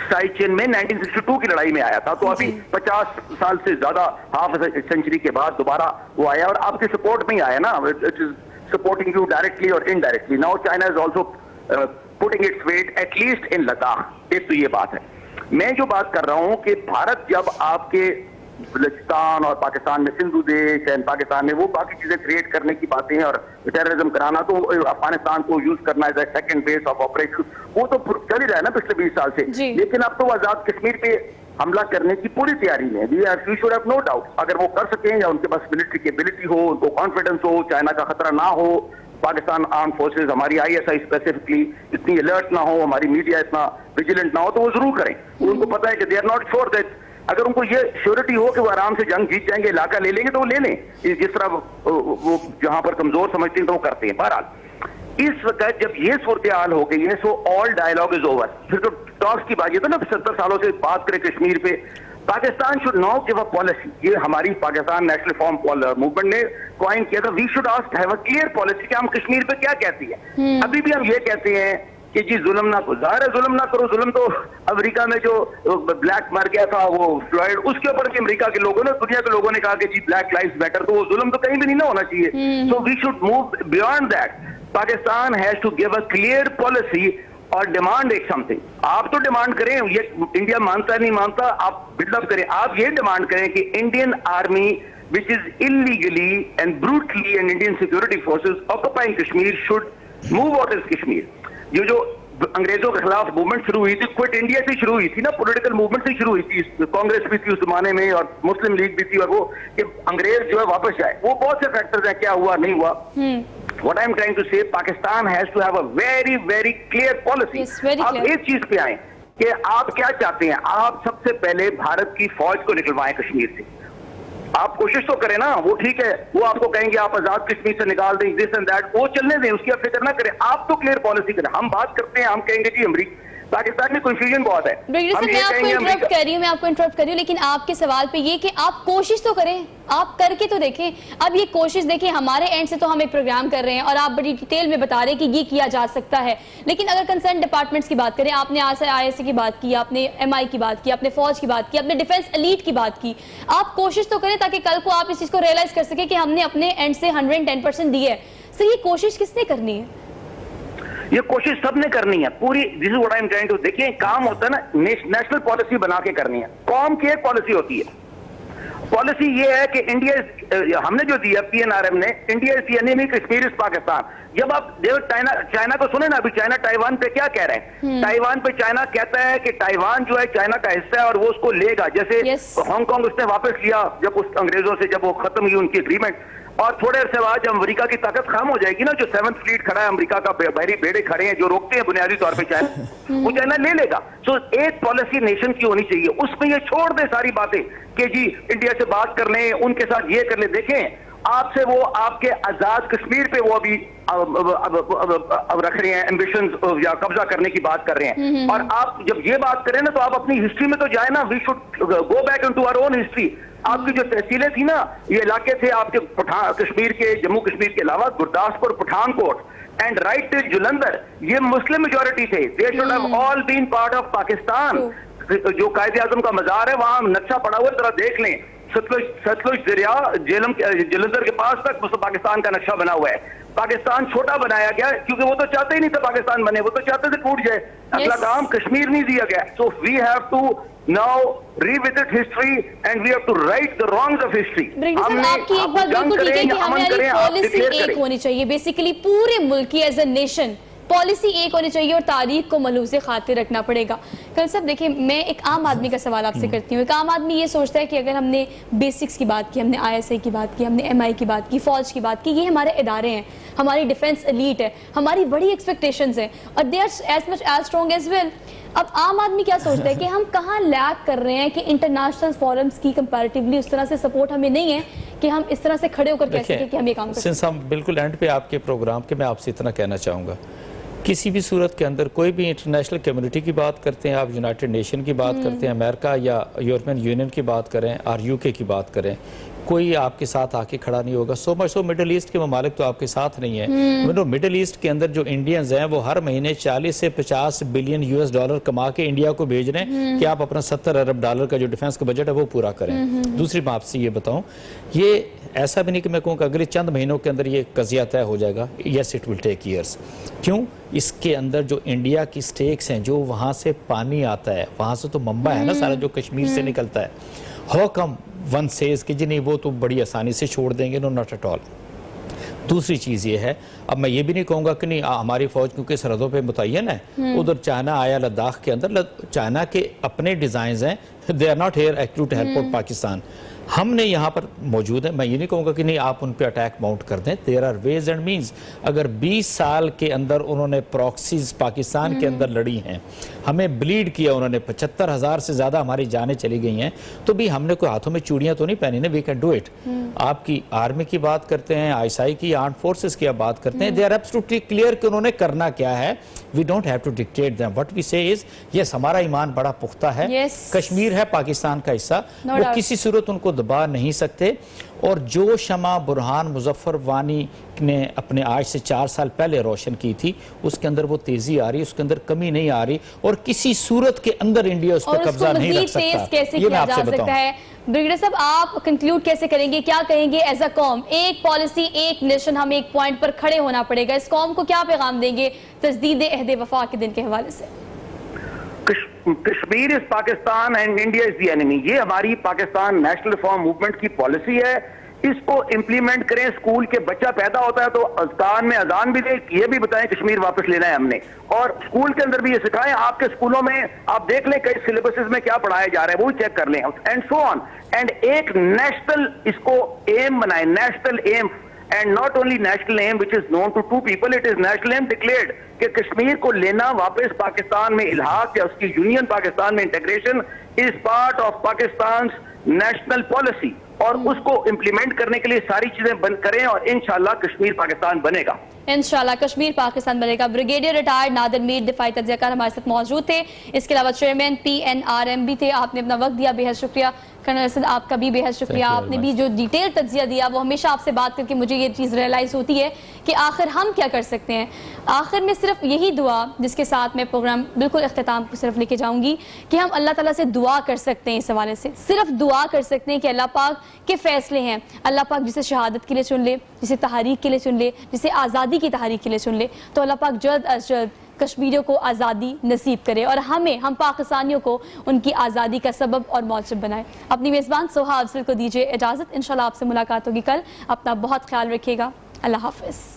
سائی چین میں 1962 کی لڑائی میں آیا تھا. تو ابھی 50 سال سے زیادہ ہاف سینچری کے بعد دوبارہ وہ آیا اور آپ کے سپورٹ میں ہی آیا نا, it is supporting you directly اور indirectly. Now China is also putting its weight at least in Ladakh. ایک تو یہ بات ہے. میں جو بات کر رہا ہوں کہ بھارت جب آپ کے بلوچستان اور پاکستان میں سندھو دیش اینڈ پاکستان میں وہ باقی چیزیں کریٹ کرنے کی باتیں ہیں اور ٹیررزم کرانا, تو افغانستان کو یوز کرنا ہے سیکنڈ بیس آف آپریشن, وہ تو چل ہی رہا ہے نا پچھلے 20 سال سے. لیکن اب تو وہ آزاد کشمیر پہ حملہ کرنے کی پوری تیاری میں, we should have no doubt, اگر وہ کر سکیں یا ان کے پاس ملٹری کیپبلٹی ہو, ان کو کانفیڈنس ہو, چائنا کا خطرہ نہ ہو, پاکستان آرم فورسز ہماری ISI اسپیسیفکلی اتنی الرٹ نہ ہو, ہماری میڈیا اتنا ویجیلنٹ نہ ہو, تو وہ ضرور کریں. ان کو پتا ہے کہ they are not sure that, اگر ان کو یہ شیورٹی ہو کہ وہ آرام سے جنگ جیت جائیں گے, علاقہ لے لیں گے, تو وہ لے لیں, جس طرح وہ جہاں پر کمزور سمجھتے ہیں تو وہ کرتے ہیں. بہرحال اس وقت جب یہ صورتحال ہو گئی ہے, سو آل ڈائلاگ از اوور. پھر تو ٹاکس کی بات, یہ تھا نا 70 سالوں سے بات کرے کشمیر پہ, Pakistan should now give a policy. یہ ہماری پاکستان نیشنل فارم موومنٹ نے کوائن کیا تھا, we should have a clear policy کہ ہم کشمیر پہ کیا کہتی ہیں. ابھی بھی ہم یہ کہتے ہیں کہ جی ظلم نہ کرو, ظاہر ہے ظلم نہ کرو. ظلم تو امریکہ میں جو بلیک مر گیا تھا وہ فلوئڈ, اس کے اوپر بھی امریکہ کے لوگوں نے, دنیا کے لوگوں نے کہا کہ جی بلیک لائفز میٹر, تو وہ ظلم تو کہیں بھی نہیں نہ ہونا چاہیے. So we should move beyond that. Pakistan has to give a clear policy اور ڈیمانڈ ایک سم تھنگ. آپ تو ڈیمانڈ کریں, یہ انڈیا مانتا ہے نہیں مانتا, آپ بلڈ اپ کریں. آپ یہ ڈیمانڈ کریں کہ Indian army which is illegally and brutally and Indian security forces occupying Kashmir should move out of Kashmir. یہ جو انگریزوں کے خلاف موومنٹ شروع ہوئی تھی, کوئٹ انڈیا سے شروع ہوئی تھی نا, پولیٹیکل موومنٹ سے شروع ہوئی تھی, کانگریس بھی تھی اس زمانے میں اور مسلم لیگ بھی تھی, اور وہ کہ انگریز جو ہے واپس جائے, وہ بہت سے فیکٹرز ہیں, کیا ہوا نہیں ہوا. What I am trying to say, Pakistan has to have a very very clear policy. آپ ایک چیز پہ آئیں کہ آپ کیا چاہتے ہیں. آپ سب سے پہلے بھارت کی فوج کو نکلوائیں کشمیر سے. آپ کوشش تو کریں نا, وہ ٹھیک ہے, وہ آپ کو کہیں گے آپ آزاد کشمیر سے نکال دیں, دس اینڈ دیٹ, وہ چلنے دیں, اس کی آپ فکر نہ کریں. آپ تو کلیئر پالیسی کریں. ہم بات کرتے ہیں, ہم کہیں گے جی امریکہ, پاکستان میں کنفیوژن بہت ہے. میں آپ کو انٹرپٹ کر رہی ہوں, لیکن آپ کے سوال پہ یہ کہ آپ کوشش تو کریں, آپ کر کے تو دیکھیں. اب یہ کوشش دیکھیں, ہمارے اینڈ سے تو ہم ایک پروگرام کر رہے ہیں اور آپ بڑی ڈیٹیل میں بتا رہے ہیں کہ یہ کیا جا سکتا ہے, لیکن اگر کنسرن ڈپارٹمنٹس کی بات کریں, آپ نے ISI کی بات کی, آپ نے MI کی بات کی, آپ نے فوج کی بات کی, آپ نے ڈیفنس ایلیٹ کی بات کی, آپ کوشش تو کریں تاکہ کل کو آپ اس چیز کو ریئلائز کر سکیں کہ ہم نے اپنے اینڈ سے 110% دی ہے. سر یہ کوشش کس نے کرنی ہے؟ یہ کوشش سب نے کرنی ہے پوری. This is what I am trying to. دیکھیں کام ہوتا ہے نا نیشنل پالیسی بنا کے کرنی ہے. قوم کی ایک پالیسی ہوتی ہے, پالیسی یہ ہے کہ انڈیا ہم نے جو دیا PNRM نے، انڈیا از دی انیمی کشمیر از پاکستان. جب آپ چائنا کو سنیں نا، ابھی چائنا تائیوان پہ کیا کہہ رہے ہیں؟ تائیوان پہ چائنا کہتا ہے کہ تائیوان جو ہے چائنا کا حصہ ہے اور وہ اس کو لے گا. جیسے ہانگ کانگ اس نے واپس لیا جب اس انگریزوں سے، جب وہ ختم ہوئی ان کی اگریمنٹ. اور تھوڑے عرصے بعد جب امریکہ کی طاقت خام ہو جائے گی نا، جو 7th فلیٹ کھڑا ہے امریکہ کا، بحری بیڑے کھڑے ہیں جو روکتے ہیں بنیادی طور پہ چائنا، وہ چائنا لے لے گا. سو ایک پالیسی نیشن کی ہونی چاہیے، اس میں یہ چھوڑ دیں ساری باتیں کہ جی انڈیا سے بات کر لیں، ان کے ساتھ یہ کر لیں. دیکھیں آپ سے وہ آپ کے آزاد کشمیر پہ وہ ابھی اب رکھ رہے ہیں ایمبیشنز یا قبضہ کرنے کی بات کر رہے ہیں. اور آپ جب یہ بات کریں نا تو آپ اپنی ہسٹری میں تو جائیں نا. We should go back into our own history. آپ کی جو تحصیلیں تھی نا، یہ علاقے تھے آپ کے کشمیر کے، جموں کشمیر کے علاوہ گرداسپور، پٹھان کوٹ اینڈ رائٹ ٹل جلندر، یہ مسلم میجورٹی تھے. They should have all been part of Pakistan. جو قائد اعظم کا مزار ہے وہاں نقشہ پڑا ہوا ذرا دیکھ لیں. ستلج دریا جلندر کے پاس تک پاکستان کا نقشہ بنا ہوا ہے. پاکستان چھوٹا بنایا گیا کیونکہ وہ تو چاہتے ہی نہیں تھے پاکستان بنے، وہ تو چاہتے تھے ٹوٹ جائے. اگلا کام کشمیر نہیں دیا گیا. So we have to now revisit history and we have to right the wrongs of history. آپ کی ایک بات بالکل ٹھیک ہے کہ ہماری پالیسی ایک ہونی چاہیے، بیسیکلی پورے ملک کی ایز اے نیشن پالیسی ایک ہونی چاہیے اور تاریخ کو ملحوظ خاطر رکھنا پڑے گا. کل صاحب دیکھیں، میں ایک عام آدمی کا سوال آپ سے کرتی ہوں. ایک عام آدمی یہ سوچتا ہے کہ اگر ہم نے بیسکس کی بات کی، ہم نے ISI کی بات کی، ہم نے MI کی بات کی، فوج کی بات کی، یہ ہمارے ادارے ہیں، ہماری ڈیفنس ایلیٹ ہے، ہماری بڑی ایکسپیکٹیشنز ہیں اور they are as much as strong as well. اب عام آدمی کیا سوچتا ہے کہ ہم کہاں لیک کر رہے ہیں کہ انٹرنیشنل فورمز کی کمپیریٹیولی اس طرح سے سپورٹ ہمیں نہیں ہے کہ ہم اس طرح سے کھڑے ہو کر کہہ سکیں کہ ہم یہ کام کریں. سنس ہم بالکل اینڈ پہ آپ کے پروگرام کے، میں آپ سے اتنا کہنا چاہوں گا، کسی بھی صورت کے اندر کوئی بھی انٹرنیشنل کمیونٹی کی بات کرتے ہیں، آپ یونائٹڈ نیشن کی بات کرتے ہیں، امریکہ یا یورپین یونین کی بات کریں اور UK کی بات کریں، کوئی آپ کے ساتھ آ کے کھڑا نہیں ہوگا. سو مچ سو مڈل ایسٹ کے ممالک تو آپ کے ساتھ نہیں ہیں. مڈل ایسٹ کے اندر جو انڈینز ہیں وہ ہر مہینے 40 سے 50 بلین $US کما کے انڈیا کو بھیج رہے ہیں کہ آپ اپنا $70 ارب کا جو ڈیفنس کا بجٹ ہے وہ پورا کریں. دوسری میں آپ سے یہ بتاؤں، یہ ایسا بھی نہیں کہ میں کہوں کہ اگلے چند مہینوں کے اندر یہ قضیہ طے ہو جائے گا. Yes it will take years. کیوں؟ اس کے اندر جو انڈیا کی سٹیکس ہیں، جو وہاں سے پانی آتا ہے، وہاں سے تو منبع ہے نا سارا جو کشمیر سے نکلتا ہے. ہاؤ کم ون سیز کہ جی نہیں وہ تو بڑی آسانی سے چھوڑ دیں گے؟ نو ناٹ ایٹ آل. دوسری چیز یہ ہے، اب میں یہ بھی نہیں کہوں گا کہ نہیں ہماری فوج کیونکہ سرحدوں پہ متعین ہے، ادھر چائنا آیا لداخ کے اندر، چائنا کے اپنے ڈیزائنز ہیں، they are not here active to help Pakistan. ہم نے یہاں پر موجود ہیں. میں یہ نہیں کہوں گا کہ نہیں آپ ان پہ اٹیک ماؤنٹ کر دیں. There are ways and means. اگر 20 سال کے اندر انہوں نے پراکسیز پاکستان کے اندر لڑی ہیں، ہمیں بلیڈ کیا انہوں نے، 75,000 سے زیادہ ہماری جانیں چلی گئی ہیں، تو بھی ہم نے کوئی ہاتھوں میں چوڑیاں تو نہیں پہنی نا. We can do it. آپ کی آرمی کی بات کرتے ہیں، ISI کی، آرمڈ فورسز کی آپ بات کرتے ہیں، دے آر ایبسولوٹلی کلیئر کہ انہوں نے کرنا کیا ہے. We don't have to dictate them. What we say is یس ہمارا ایمان بڑا پختہ ہے. کشمیر ہے پاکستان کا حصہ، وہ کسی صورت ان کو دبا نہیں سکتے. اور جو شمع برہان مظفر وانی نے اپنے آج سے 4 سال پہلے روشن کی تھی، اس کے اندر وہ تیزی آ رہی، اس کے اندر کمی نہیں آ رہی، اور کسی صورت کے اندر انڈیا اس پر قبضہ نہیں رکھ سکتا. یہ میں آپ سے بتاؤں. بریگیڈیئر صاحب آپ کنکلوڈ کیسے کریں گے؟ کیا کہیں گے ایز اے قوم؟ ایک پالیسی، ایک نیشن، ہمیں ایک پوائنٹ پر کھڑے ہونا پڑے گا. اس قوم کو کیا پیغام دیں گے تجدید عہد وفا کے دن کے حوالے سے؟ کشمیر از پاکستان اینڈ انڈیا از دی انیمی. یہ ہماری پاکستان نیشنل ریفارم موومنٹ کی پالیسی ہے. اس کو امپلیمنٹ کریں. اسکول کے بچہ پیدا ہوتا ہے تو اذکار میں اذان بھی دے، یہ بھی بتائیں کشمیر واپس لینا ہے ہم نے، اور اسکول کے اندر بھی یہ سکھائیں. آپ کے اسکولوں میں آپ دیکھ لیں کئی سلیبسز میں کیا پڑھایا جا رہا ہے وہ چیک کر لیں، اینڈ سو آن. اینڈ ایک نیشنل اس کو ایم بنائیں، national aim. And not only national aim which is known to 2 people, it is national aim declared کہ کشمیر کو لینا واپس پاکستان میں الحاق یا اس کی یونین پاکستان میں integration is part of Pakistan's national policy. اور اس کو امپلیمنٹ کرنے کے لیے ساری چیزیں بند کریں اور انشاءاللہ کشمیر پاکستان بنے گا. انشاءاللہ کشمیر پاکستان بنے گا. بریگیڈیئر ریٹائرڈ نادر میر دفاعی تجزیہ کار ہمارے ساتھ موجود تھے. اس کے علاوہ چیئرمین PNRM بھی تھے. آپ نے اپنا وقت دیا، بے حد شکریہ. کرنل اسد آپ کا بھی بے حد شکریہ. آپ نے بھی جو ڈیٹیل تجزیہ دیا، وہ ہمیشہ آپ سے بات کر کے مجھے یہ چیز ریئلائز ہوتی ہے کہ آخر ہم کیا کر سکتے ہیں. آخر میں صرف یہی دعا جس کے ساتھ میں پروگرام بالکل اختتام کو صرف لے کے جاؤں گی کہ ہم اللہ تعالیٰ سے دعا کر سکتے ہیں. اس حوالے سے صرف دعا کر سکتے ہیں کہ اللہ پاک کے فیصلے ہیں. اللہ پاک جسے شہادت کے لیے چن لے، جسے تحریک کے لیے چن لے، جسے آزادی کی تحریک کے لیے چن لے، تو اللہ پاک جلد از جلد کشمیریوں کو آزادی نصیب کرے اور ہم پاکستانیوں کو ان کی آزادی کا سبب اور موجب بنائے. اپنی میزبان سوہا افضل کو دیجیے اجازت. انشاءاللہ آپ سے ملاقات ہوگی کل. اپنا بہت خیال رکھیے گا. اللہ حافظ.